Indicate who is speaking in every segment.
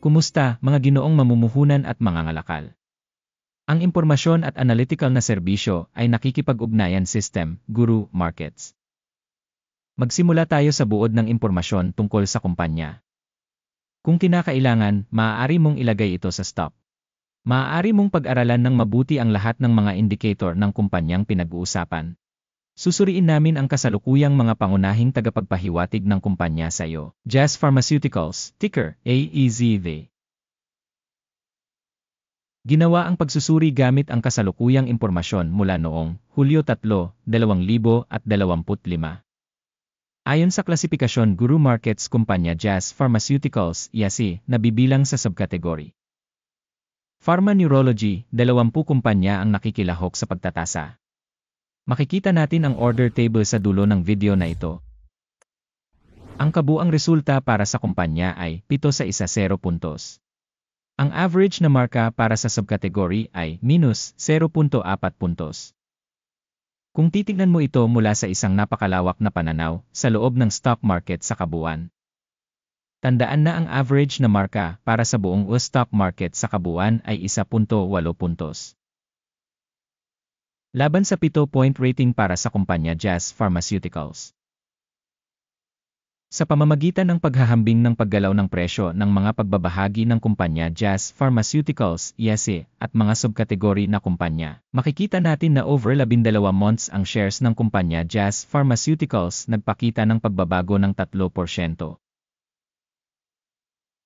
Speaker 1: Kumusta, mga ginoong mamumuhunan at mangangalakal? Ang impormasyon at analytical na serbisyo ay nakikipag-ugnayan system, Guru Markets. Magsimula tayo sa buod ng impormasyon tungkol sa kumpanya. Kung kinakailangan, maaari mong ilagay ito sa stop. Maaari mong pag-aralan ng mabuti ang lahat ng mga indicator ng kumpanyang pinag-uusapan. Susuriin namin ang kasalukuyang mga pangunahing tagapagpahiwatig ng kumpanya sa iyo. Jazz Pharmaceuticals, ticker AEZV. Ginawa ang pagsusuri gamit ang kasalukuyang impormasyon mula noong Hulyo 3, 2025. Ayon sa klasifikasyon Guru Markets kumpanya Jazz Pharmaceuticals, YASI, nabibilang sa subkategory Pharma Neurology, 20 kumpanya ang nakikilahok sa pagtatasa. Makikita natin ang order table sa dulo ng video na ito. Ang kabuang resulta para sa kumpanya ay 7-10 puntos. Ang average na marka para sa subkategory ay -0.4 puntos. Kung titignan mo ito mula sa isang napakalawak na pananaw sa loob ng stock market sa kabuuan, tandaan na ang average na marka para sa buong stock market sa kabuuan ay 1.8 puntos. Laban sa 7-point rating para sa kumpanya Jazz Pharmaceuticals. Sa pamamagitan ng paghahambing ng paggalaw ng presyo ng mga pagbabahagi ng kumpanya Jazz Pharmaceuticals, YASI, at mga subkategory na kumpanya, makikita natin na over 12 months ang shares ng kumpanya Jazz Pharmaceuticals nagpakita ng pagbabago ng 3%.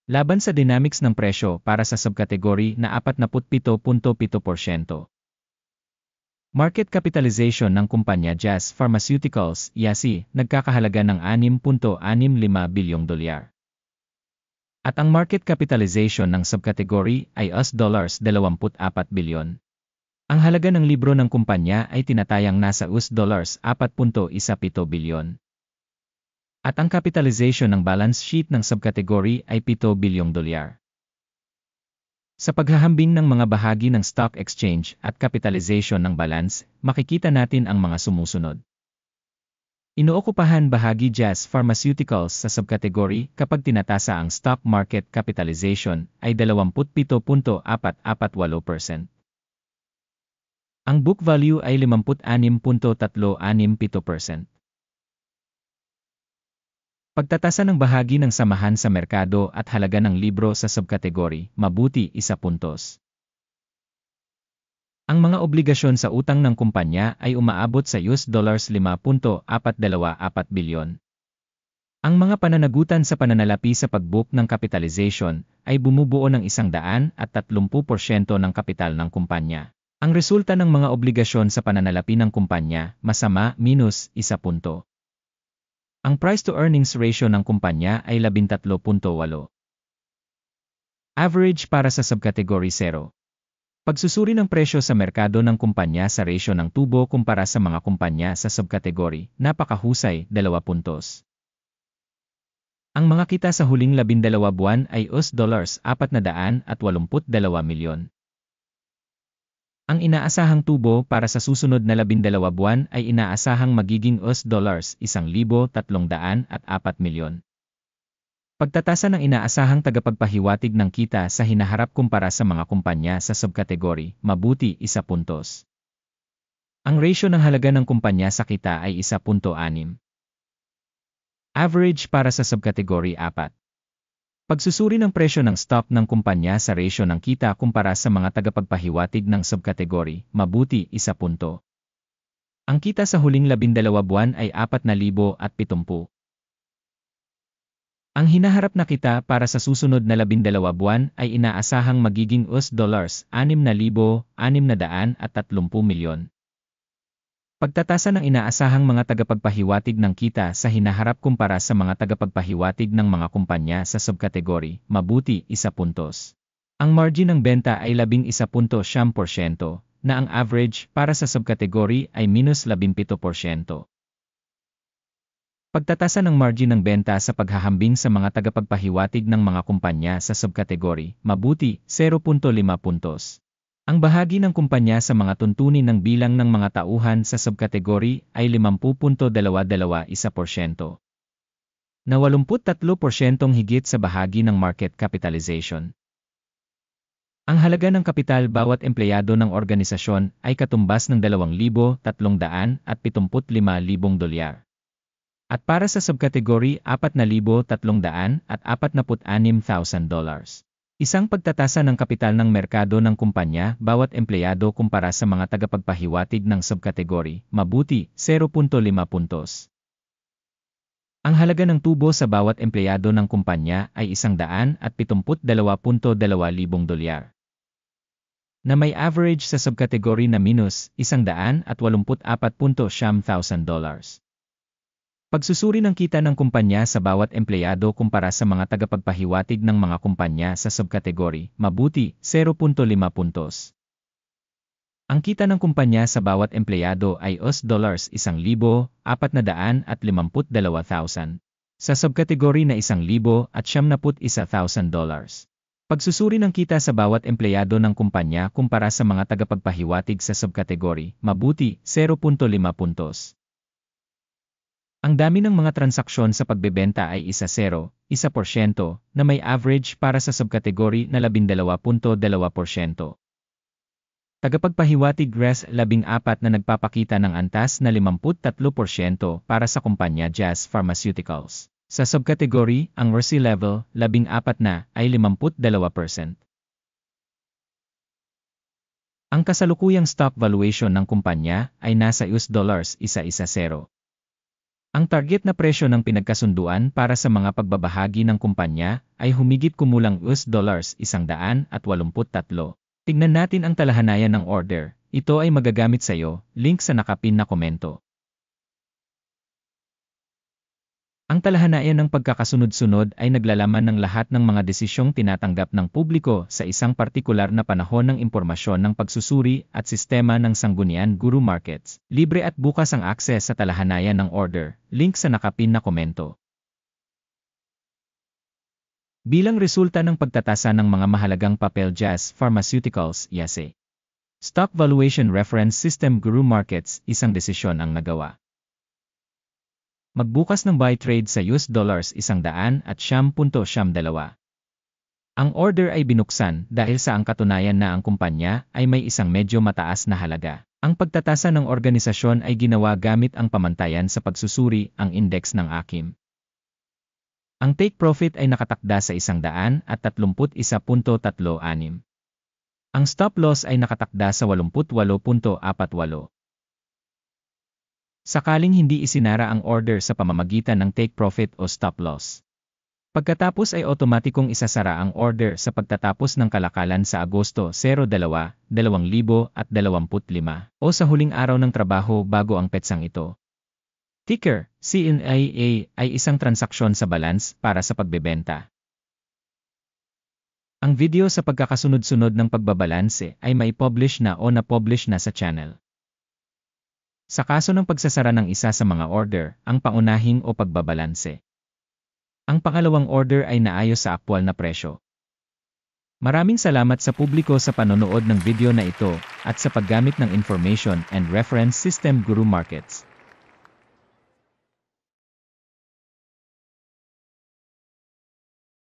Speaker 1: Laban sa dynamics ng presyo para sa subkategory na 47.7%. Market capitalization ng kumpanya Jazz Pharmaceuticals, YASI, nagkakahalaga ng $6.65 bilyong. At ang market capitalization ng subkategory ay $24 bilyon. Ang halaga ng libro ng kumpanya ay tinatayang nasa $4.17 bilyon. At ang capitalization ng balance sheet ng subkategory ay $7 bilyong. Sa paghahambing ng mga bahagi ng stock exchange at capitalization ng balance, makikita natin ang mga sumusunod. Inookupahan bahagi Jazz Pharmaceuticals sa subkategory kapag tinatasa ang stock market capitalization ay 27.448%. Ang book value ay 56.367%. Pagtatasa ng bahagi ng samahan sa merkado at halaga ng libro sa subkategory, mabuti 1 puntos. Ang mga obligasyon sa utang ng kumpanya ay umaabot sa $5.424 bilyon. Ang mga pananagutan sa pananalapi sa pag-book ng capitalization ay bumubuo ng 130% ng kapital ng kumpanya. Ang resulta ng mga obligasyon sa pananalapi ng kumpanya, masama, -1 punto. Ang price-to-earnings ratio ng kumpanya ay 13.8. Average para sa subkategory 0. Pagsusuri ng presyo sa merkado ng kumpanya sa ratio ng tubo kumpara sa mga kumpanya sa subkategory, napakahusay, 2 puntos. Ang mga kita sa huling 12 buwan ay $482 milyon. Ang inaasahang tubo para sa susunod na 12 buwan ay inaasahang magiging $1,304 milyon. Pagtatasa ng inaasahang tagapagpahiwatig ng kita sa hinaharap kumpara sa mga kumpanya sa subkategory, mabuti 1 puntos. Ang ratio ng halaga ng kumpanya sa kita ay 1.6. Average para sa subkategory 4. Pagsusuri ng presyo ng stock ng kumpanya sa ratio ng kita kumpara sa mga tagapagpahiwatig ng subkategory, mabuti 1 punto. Ang kita sa huling 12 buwan ay 4,070. Ang hinaharap na kita para sa susunod na 12 buwan ay inaasahang magiging $6,630 milyon. Pagtatasa ng inaasahang mga tagapagpahiwatig ng kita sa hinaharap kumpara sa mga tagapagpahiwatig ng mga kumpanya sa subkategory, mabuti 1 puntos. Ang margin ng benta ay 11.7%, na ang average para sa subkategory ay -17%. Pagtatasa ng margin ng benta sa paghahambing sa mga tagapagpahiwatig ng mga kumpanya sa subkategory, mabuti 0.5 puntos. Ang bahagi ng kumpanya sa mga tuntunin ng bilang ng mga tauhan sa subkategory ay 50.221%. na 83% higit sa bahagi ng market capitalization. Ang halaga ng kapital bawat empleyado ng organisasyon ay katumbas ng $2,375,000. At para sa subkategory $4,346,000. Isang pagtatasa ng kapital ng merkado ng kumpanya bawat empleyado kumpara sa mga tagapagpahiwatig ng subkategory, mabuti, 0.5 puntos. Ang halaga ng tubo sa bawat empleyado ng kumpanya ay $172,200. Na may average sa subkategory na minus $184,900. Pagsusuri ng kita ng kumpanya sa bawat empleyado kumpara sa mga tagapagpahiwatig ng mga kumpanya sa subkategory, mabuti, 0.5 puntos. Ang kita ng kumpanya sa bawat empleyado ay $1,452,000 sa subkategory na $1,071,000. Pagsusuri ng kita sa bawat empleyado ng kumpanya kumpara sa mga tagapagpahiwatig sa subkategory, mabuti, 0.5 puntos. Ang dami ng mga transaksyon sa pagbebenta ay 1% na may average para sa subkategory na 12.2%. Tagapagpahiwatig Res 14 na nagpapakita ng antas na 53% para sa kumpanya Jazz Pharmaceuticals. Sa subkategory, ang RC level 14 na ay 52%. Ang kasalukuyang stock valuation ng kumpanya ay nasa $110. Ang target na presyo ng pinagkasunduan para sa mga pagbabahagi ng kumpanya ay humigit kumulang $183. Tignan natin ang talahanayan ng order. Ito ay magagamit sa iyo, link sa nakapin na komento. Ang talahanayan ng pagkakasunod-sunod ay naglalaman ng lahat ng mga desisyong tinatanggap ng publiko sa isang partikular na panahon ng impormasyon ng pagsusuri at sistema ng sanggunian Guru Markets. Libre at bukas ang akses sa talahanayan ng order, link sa nakapin na komento. Bilang resulta ng pagtatasa ng mga mahalagang papel Jazz Pharmaceuticals, YASE. Stock Valuation Reference System Guru Markets, isang desisyon ang nagawa. Magbukas ng buy trade sa $100 at $100.2. Ang order ay binuksan dahil sa ang katunayan na ang kumpanya ay may isang medyo mataas na halaga. Ang pagtatasa ng organisasyon ay ginawa gamit ang pamantayan sa pagsusuri, ang index ng AKIM. Ang take profit ay nakatakda sa $131.36. Ang stop loss ay nakatakda sa 88.48. Sakaling hindi isinara ang order sa pamamagitan ng take profit o stop loss. Pagkatapos ay otomatikong isasara ang order sa pagtatapos ng kalakalan sa Agosto 02, 2025 o sa huling araw ng trabaho bago ang petsang ito. Ticker, CNIA ay isang transaksyon sa balance para sa pagbebenta. Ang video sa pagkakasunod-sunod ng pagbabalanse ay mai-publish na o na-publish na sa channel. Sa kaso ng pagsasara ng isa sa mga order, ang paunahing o pagbabalanse. Ang pangalawang order ay naayos sa aktwal na presyo. Maraming salamat sa publiko sa panonood ng video na ito at sa paggamit ng Information and Reference System Guru Markets.